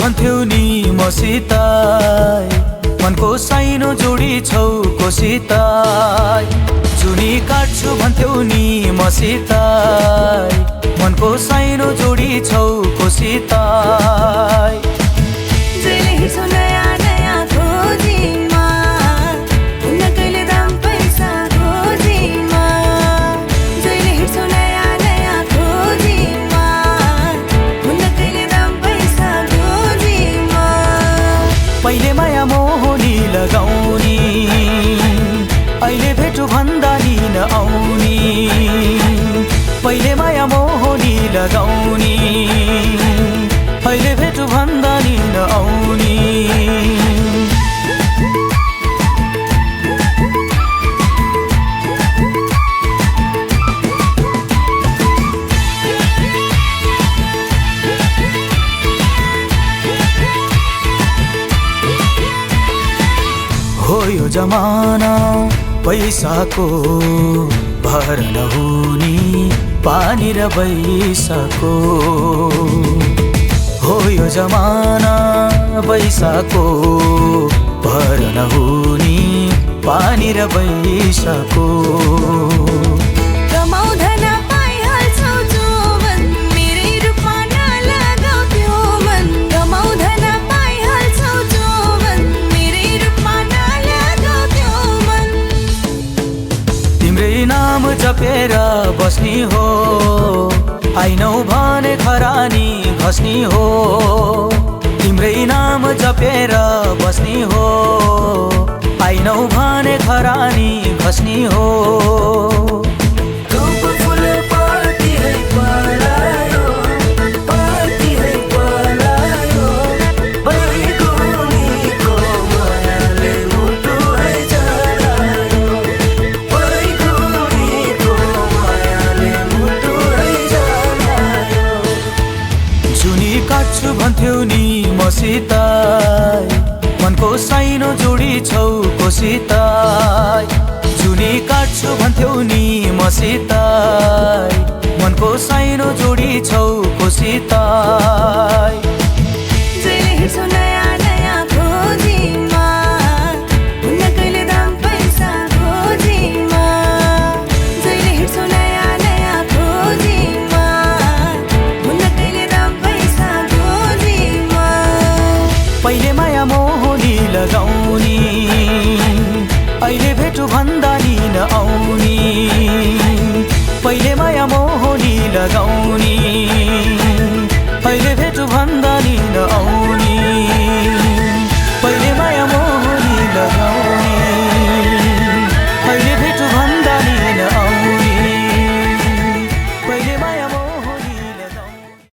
भन्थ्यौ नि मसित मनको साइनो जोडी छौ कोसित जुनी काट्छु भन्थ्यौ नि मसित मनको साइनो जोडी छौ कोसित पहिले माया मोहनी लगाउने अहिले भेटु भन्दा नि नआउने पहिले माया मोहनी लगाउने अहिले भेटु भन्दा नि नआउने हो यो जमाना पैसाको भर नहुने पानी र पैसाको हो यो जमाना पैसाको भर नहुने पानी र पैसाको नाम जपेर बस्नी हो आइनौ भने खरानी घस्नी हो तिम्रै नाम जपेर बस्नी हो आइनौ भने खरानी घस्नी हो काट्छु भन्थ्यौ नि मसित मनको साइनो जोडी छौ कोसित जुनी काट्छु भन्थ्यौ नि मसित मनको साइनो जोडी छौ कोसित